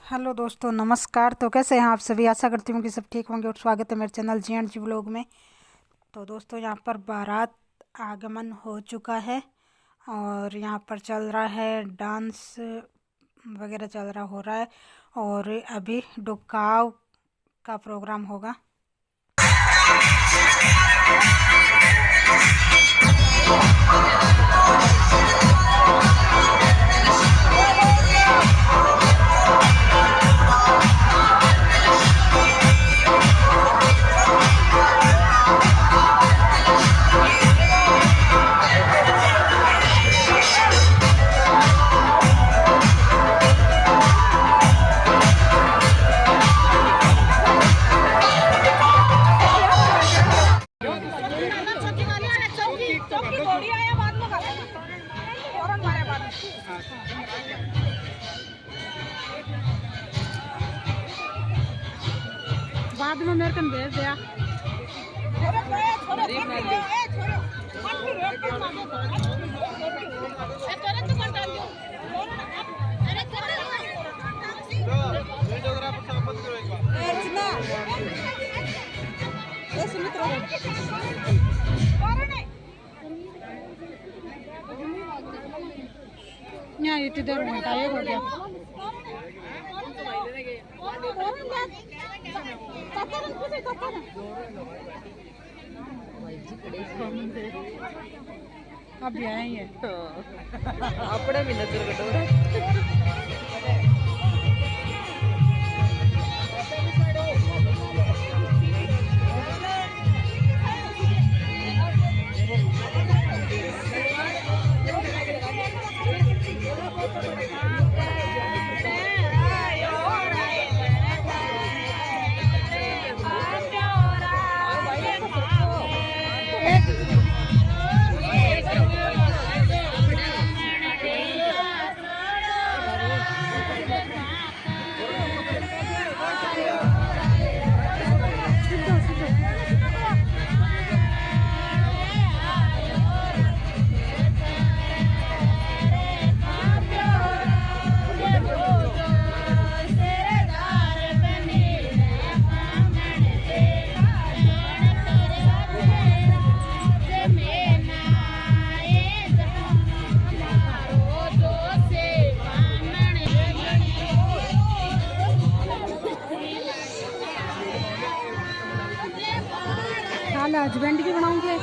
Hello दोस्तों, नमस्कार। तो कैसे हैं आप सभी? आशा करती हूँ कि सब ठीक होंगे और स्वागत है मेरे चैनल जी व्लॉग में। तो दोस्तों, यहाँ पर बारात आगमन हो चुका है और यहाँ पर चल रहा है डांस वगैरह हो रहा है और अभी डुकाव का प्रोग्राम होगा। बाद में मेरे को भेज दिया। यहाँ इधर घंटा एक हो गया। अब आए हैं अपने भी नजर कटोरा हस्बैंड की बनाऊंगे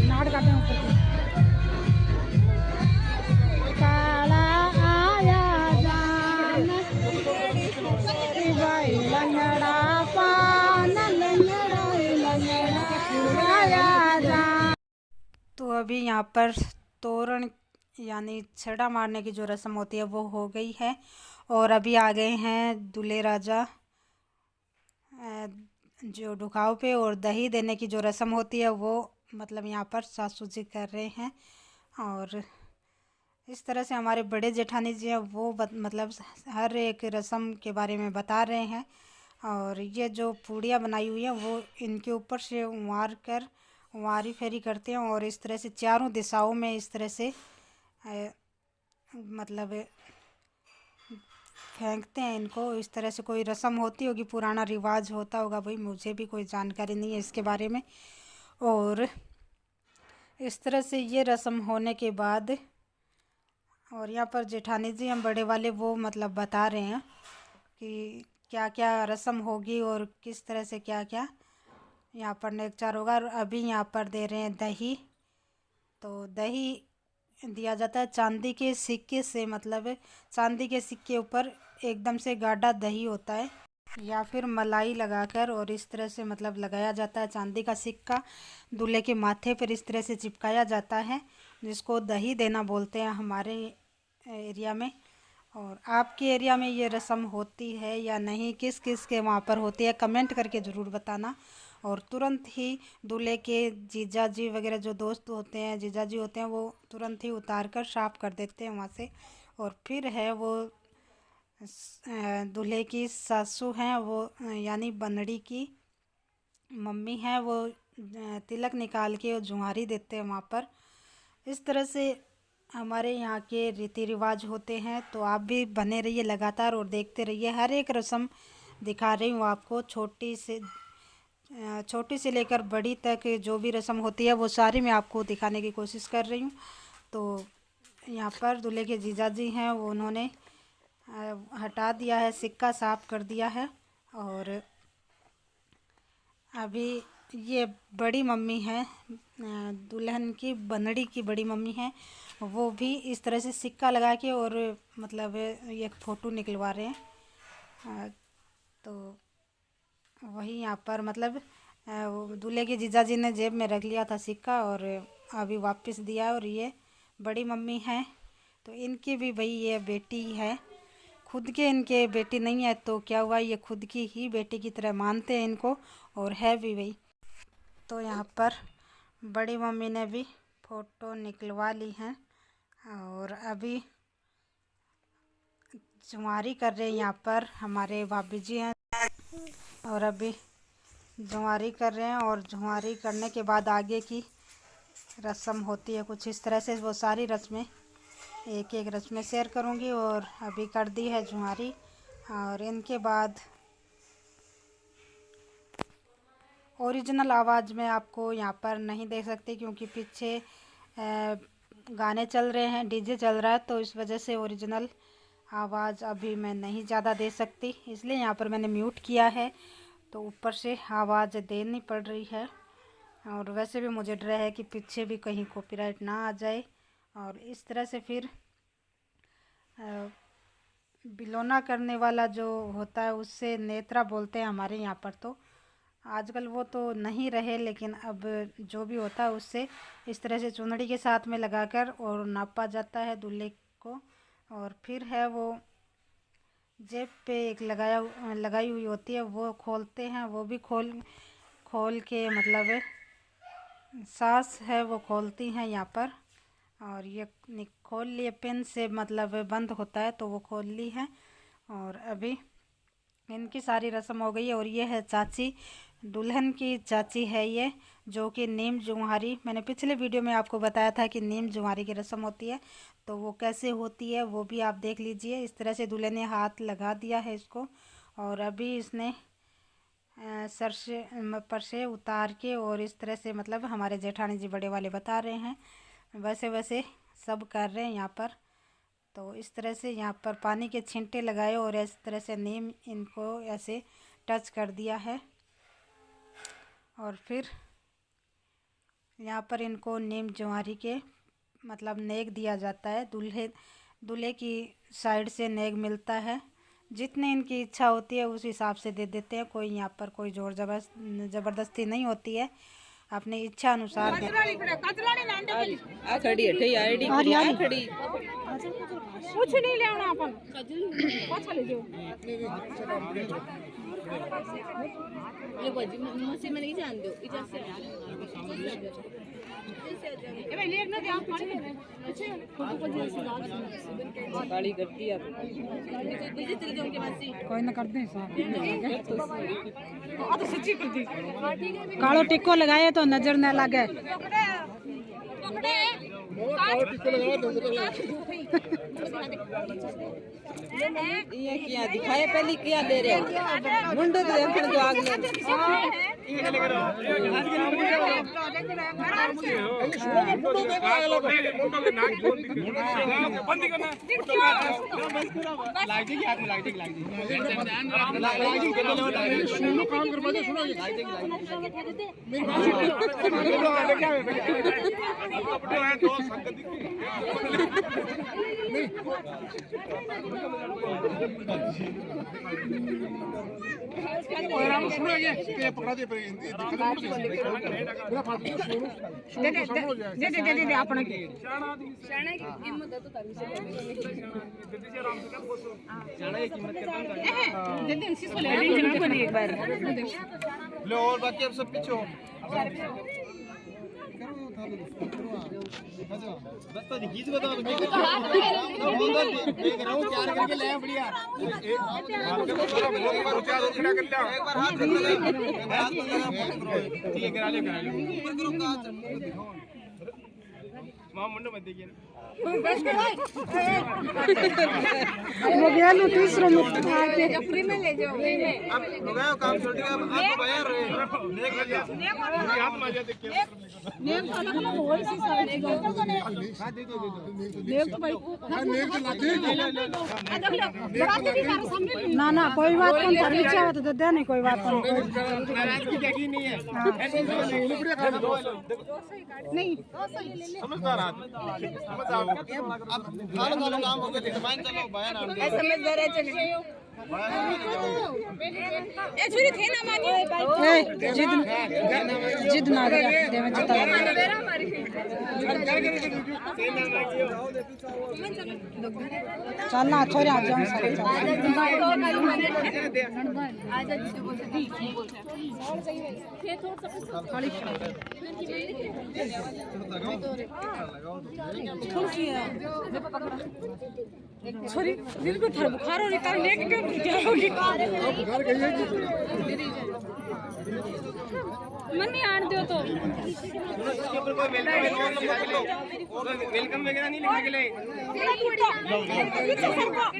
नाड़ काटे ऊपर काला आया जान भाई लंगड़ा पान आया जान। तो अभी यहाँ पर तोरण यानी छड़ा मारने की जो रस्म होती है वो हो गई है और अभी आ गए हैं दूल्हे राजा जो ढुकाव पे, और दही देने की जो रस्म होती है वो मतलब यहाँ पर सासू जी कर रहे हैं। और इस तरह से हमारे बड़े जेठानी जी हैं वो मतलब हर एक रस्म के बारे में बता रहे हैं। और ये जो पूड़ियाँ बनाई हुई हैं वो इनके ऊपर से उमार कर उमारी फेरी करते हैं और इस तरह से चारों दिशाओं में इस तरह से मतलब फेंकते हैं इनको। इस तरह से कोई रस्म होती होगी, पुराना रिवाज होता होगा, भाई मुझे भी कोई जानकारी नहीं है इसके बारे में। और इस तरह से ये रस्म होने के बाद और यहाँ पर जेठानी जी हम बड़े वाले वो मतलब बता रहे हैं कि क्या क्या रस्म होगी और किस तरह से क्या क्या यहाँ पर नेकचार होगा। और अभी यहाँ पर दे रहे हैं दही। तो दही दिया जाता है चांदी के सिक्के से, मतलब चांदी के सिक्के ऊपर एकदम से गाढ़ा दही होता है या फिर मलाई लगाकर, और इस तरह से मतलब लगाया जाता है चांदी का सिक्का दूल्हे के माथे पर इस तरह से चिपकाया जाता है, जिसको दही देना बोलते हैं हमारे एरिया में। और आपके एरिया में ये रस्म होती है या नहीं, किस किस के वहाँ पर होती है, कमेंट करके ज़रूर बताना। और तुरंत ही दूल्हे के जीजा जी वगैरह जो दोस्त होते हैं, जीजा जी होते हैं, वो तुरंत ही उतार कर साफ कर देते हैं वहाँ से। और फिर है वो दूल्हे की सासू हैं वो यानी बनड़ी की मम्मी हैं, वो तिलक निकाल के और जुहारी देते हैं वहाँ पर। इस तरह से हमारे यहाँ के रीति रिवाज होते हैं, तो आप भी बने रहिए लगातार और देखते रहिए। हर एक रस्म दिखा रही हूँ आपको, छोटी से लेकर बड़ी तक जो भी रस्म होती है वो सारी मैं आपको दिखाने की कोशिश कर रही हूँ। तो यहाँ पर दूल्हे के जीजाजी हैं, वो उन्होंने हटा दिया है, सिक्का साफ कर दिया है। और अभी ये बड़ी मम्मी है, दुल्हन की बनड़ी की बड़ी मम्मी है, वो भी इस तरह से सिक्का लगा के और मतलब एक फ़ोटो निकलवा रहे हैं। तो वही यहाँ पर मतलब दूल्हे के जीजाजी ने जेब में रख लिया था सिक्का और अभी वापस दिया। और ये बड़ी मम्मी है, तो इनकी भी भाई ये बेटी है, खुद के इनके बेटी नहीं है तो क्या हुआ, ये खुद की ही बेटी की तरह मानते हैं इनको और है भी वही। तो यहाँ पर बड़ी मम्मी ने भी फ़ोटो निकलवा ली हैं और अभी जुआरी कर रहे हैं। यहाँ पर हमारे भाभी जी हैं और अभी जुआरी कर रहे हैं। और जुआरी करने के बाद आगे की रस्म होती है कुछ इस तरह से। वो सारी रस्में एक एक रस्में शेयर करूँगी। और अभी कर दी है जुआरी और इनके बाद ओरिजिनल आवाज़ में आपको यहाँ पर नहीं देख सकती क्योंकि पीछे गाने चल रहे हैं, डीजे चल रहा है, तो इस वजह से ओरिजिनल आवाज़ अभी मैं नहीं ज़्यादा दे सकती, इसलिए यहाँ पर मैंने म्यूट किया है। तो ऊपर से आवाज़ देनी पड़ रही है और वैसे भी मुझे डर है कि पीछे भी कहीं कॉपीराइट ना आ जाए। और इस तरह से फिर बिलोना करने वाला जो होता है उससे नेत्रा बोलते हैं हमारे यहाँ पर। तो आजकल वो तो नहीं रहे, लेकिन अब जो भी होता है उससे इस तरह से चुनरी के साथ में लगाकर और नापा जाता है दूल्हे को। और फिर है वो जेब पे एक लगाई हुई होती है, वो खोलते हैं, वो भी खोल के मतलब सास है वो खोलती हैं यहाँ पर। और ये खोल लिए, पिन से मतलब बंद होता है तो वो खोल ली है। और अभी इनकी सारी रस्म हो गई है। और ये है चाची, दुल्हन की चाची है ये, जो कि नीम जुहारी, मैंने पिछले वीडियो में आपको बताया था कि नीम जुहारी की रस्म होती है, तो वो कैसे होती है वो भी आप देख लीजिए। इस तरह से दूल्हे ने हाथ लगा दिया है इसको और अभी इसने सर से पर से उतार के और इस तरह से मतलब हमारे जेठानी जी बड़े वाले बता रहे हैं, वैसे वैसे सब कर रहे हैं यहाँ पर। तो इस तरह से यहाँ पर पानी के छींटे लगाए और इस तरह से नीम इनको ऐसे टच कर दिया है। और फिर यहाँ पर इनको नीम जुआरी के मतलब नेग दिया जाता है। दूल्हे की साइड से नेग मिलता है, जितने इनकी इच्छा होती है उस हिसाब से दे देते हैं। कोई यहाँ पर कोई जोर ज़बरदस्ती नहीं होती है, अपनी इच्छा अनुसार दे। आ खड़ी है ठई आईडी खड़ी आ खड़ी कुछ नहीं लेना अपन पाछा ले जाओ। ये बजी मुझसे मैं नहीं जान दो इधर से ए भाई लेट ना दे आप खड़े हैं अच्छे फोटो को जैसे गाड़ी करती है मुझे चल जाओ के मासी कोई ना कर दे साहब, आ तो सच्ची कर दी। कालो टिक्को लगाए तो नजर न लगे। पकड़े ये क्या दिखाए पहले क्या दे रहे हो मुंडो तो देखने दो आगे बंद करना लाइट की हाथ में लाइट सुनो काम कर बजे सुनो मेरी बात है तो संगत सुनो ये पकड़ा दे दे अपना की एक बार लो और बाकी अब सब पीछे हो बस तो गीत बताओ तो मैं बोल दो देख रहा हूं प्यार करके ले बढ़िया एक बार उचार खड़ा कर लिया एक बार हाथ ठीक है करा ले ऊपर करो का मां मुंडो मत देखिए वो गया लो तीसरा मुक्त आके फ्री में ले जाओ फ्री में अब हो गया काम छोड़ दिया अब बाहर रहे देख लिया हाथ में आ जाते क्या नेम तो ना वही सी सारे नेम तो भाई हां नेम तो लाते देख लो बराती भी मारो सामने ना कोई बात नहीं सर्विस चाहे तो दे नहीं कोई बात नहीं नाराजगी देखी नहीं है ऐसे नहीं समझदार आदमी समझदार अब खाना काम हो गया डिमांड चलो बयान आ गया समझदार है चले ए छुरी थे ना मानी जिद ना दे में जता चलना छोरे आ जाओ सारे छोरी दिल को थर बुखार हो रही तार लेके क्या होगी घर गई है मन नहीं आन दो तो इसके ऊपर कोई वेलकम वगैरह नहीं लिखने के लिए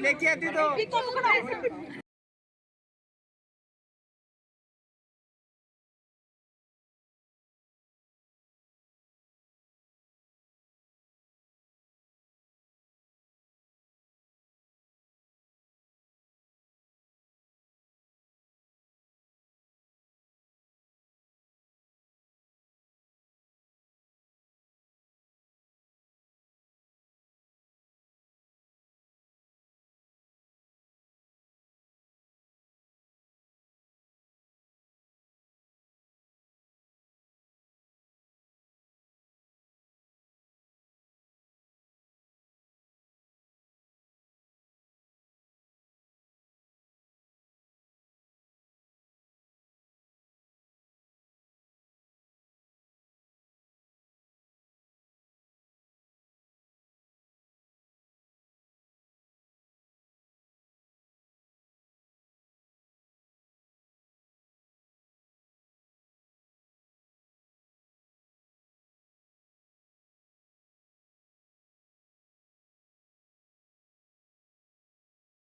लेके आती तो